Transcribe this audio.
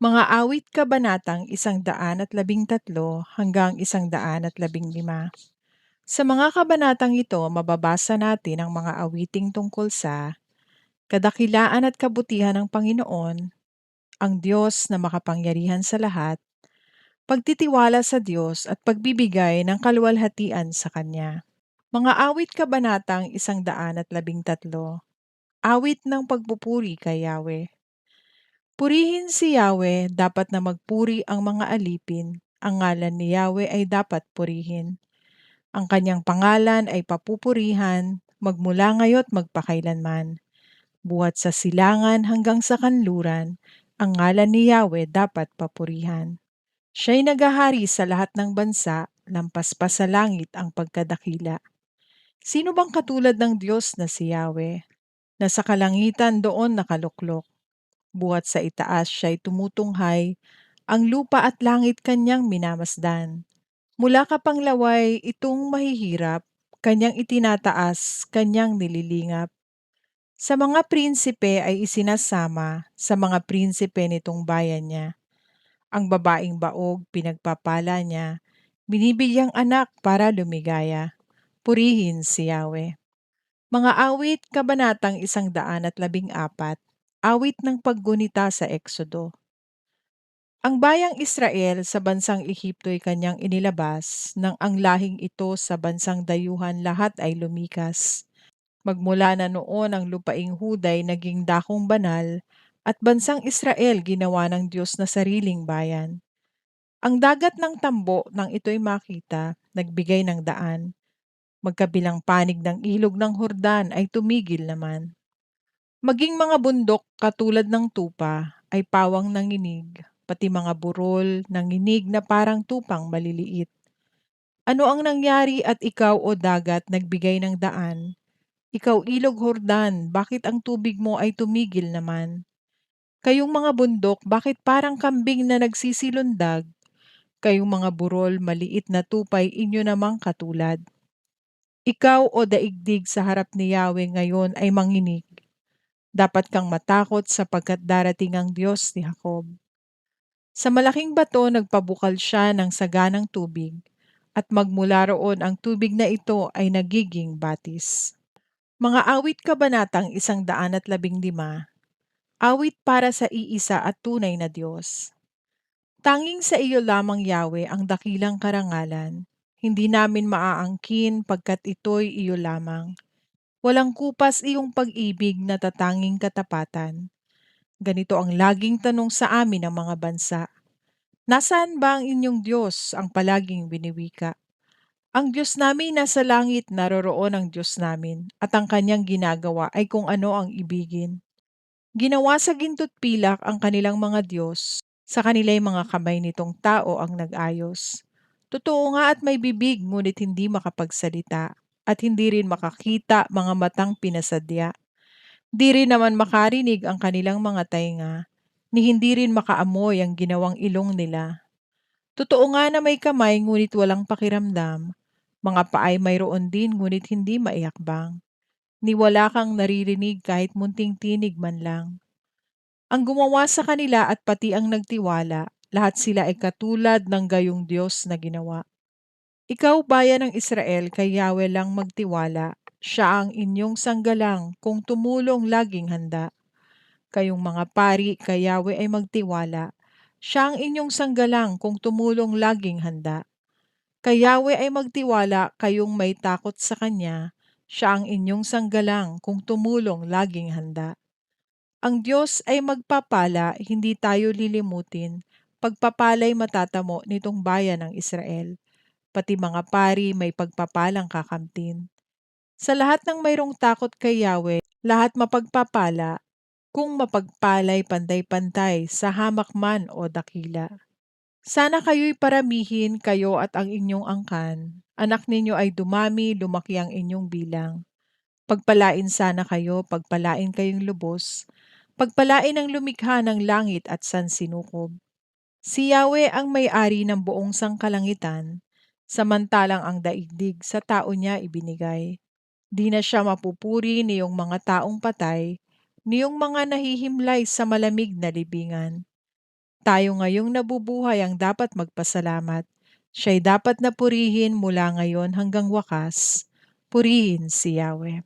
Mga awit kabanatang 113 hanggang 115. Sa mga kabanatang ito, mababasa natin ang mga awiting tungkol sa kadakilaan at kabutihan ng Panginoon, ang Diyos na makapangyarihan sa lahat, pagtitiwala sa Diyos at pagbibigay ng kaluwalhatian sa Kanya. Mga awit kabanatang 113. Awit ng pagpupuri kay Yahweh. Purihin si Yahweh, dapat na magpuri ang mga alipin. Ang ngalan ni Yahweh ay dapat purihin. Ang kanyang pangalan ay papupurihan, magmula ngayo't magpakailanman. Buhat sa silangan hanggang sa kanluran, ang ngalan ni Yahweh dapat papurihan. Siya'y naghahari sa lahat ng bansa, lampas pa sa langit ang pagkadakila. Sino bang katulad ng Diyos na si Yahweh? Nasa kalangitan doon nakaluklok. Buhat sa itaas siya'y tumutunghay, ang lupa at langit kanyang minamasdan. Mula kapanglaway itong mahihirap, kanyang itinataas, kanyang nililingap. Sa mga prinsipe ay isinasama, sa mga prinsipe nitong bayan niya. Ang babaeng baog pinagpapala niya, binibigyang anak para lumigaya. Purihin si Yahweh. Mga awit kabanatang 114. Awit ng paggunita sa Eksodo. Ang bayang Israel sa bansang Ehipto'y kanyang inilabas, nang ang lahing ito sa bansang dayuhan lahat ay lumikas. Magmula na noon ang lupaing Huday naging dakong banal, at bansang Israel ginawa ng Diyos na sariling bayan. Ang dagat ng tambo nang ito'y makita, nagbigay ng daan. Magkabilang panig ng ilog ng Hordan ay tumigil naman. Maging mga bundok katulad ng tupa ay pawang nanginig, pati mga burol nanginig na parang tupang maliliit. Ano ang nangyari at ikaw o dagat nagbigay ng daan? Ikaw ilog Hordan, bakit ang tubig mo ay tumigil naman? Kayong mga bundok, bakit parang kambing na nagsisilundag? Kayong mga burol, maliit na tupay inyo namang katulad. Ikaw o daigdig sa harap ni Yahweh ngayon ay manginig. Dapat kang matakot sapagkat darating ang Diyos ni Jacob. Sa malaking bato nagpabukal siya ng saganang tubig, at magmula roon ang tubig na ito ay nagiging batis. Mga awit kabanatang 115. Awit para sa iisa at tunay na Diyos. Tanging sa iyo lamang, Yahweh, ang dakilang karangalan. Hindi namin maaangkin pagkat ito'y iyo lamang. Walang kupas iyong pag-ibig na tatanging katapatan. Ganito ang laging tanong sa amin ng mga bansa. Nasaan ba ang inyong Diyos, ang palaging winiwika? Ang Diyos namin nasa langit, naroroon ang Diyos namin, at ang kanyang ginagawa ay kung ano ang ibigin. Ginawa sa ginto't pilak ang kanilang mga Diyos, sa kanila'y mga kamay nitong tao ang nag-ayos. Totoo nga at may bibig ngunit hindi makapagsalita, at hindi rin makakita mga matang pinasadya. Di rin naman makarinig ang kanilang mga tainga, ni hindi rin makaamoy ang ginawang ilong nila. Totoo nga na may kamay ngunit walang pakiramdam, mga paay mayroon din ngunit hindi maihakbang, ni wala kang naririnig kahit munting tinig man lang. Ang gumawa sa kanila at pati ang nagtiwala, lahat sila ay katulad ng gayong Diyos na ginawa. Ikaw, bayan ng Israel, kay Yahweh lang magtiwala. Siya ang inyong sanggalang kung tumulong laging handa. Kayong mga pari, kay Yahweh ay magtiwala. Siya ang inyong sanggalang kung tumulong laging handa. Kay Yahweh ay magtiwala, kayong may takot sa Kanya. Siya ang inyong sanggalang kung tumulong laging handa. Ang Diyos ay magpapala, hindi tayo lilimutin. Pagpapala'y matatamo nitong bayan ng Israel. Pati mga pari may pagpapalang kakamtin. Sa lahat ng mayroong takot kay Yahweh, lahat mapagpapala, kung mapagpalay pantay-pantay sa hamak man o dakila. Sana kayo'y paramihin kayo at ang inyong angkan. Anak ninyo ay dumami, lumaki ang inyong bilang. Pagpalain sana kayo, pagpalain kayong lubos. Pagpalain ang lumikha ng langit at sansinukob. Si Yahweh ang may-ari ng buong sangkalangitan, samantalang ang daigdig sa tao niya ibinigay. Di na siya mapupuri niyong mga taong patay, niyong mga nahihimlay sa malamig na libingan. Tayo ngayong nabubuhay ang dapat magpasalamat. Siya'y dapat na purihin mula ngayon hanggang wakas. Purihin si Yahweh.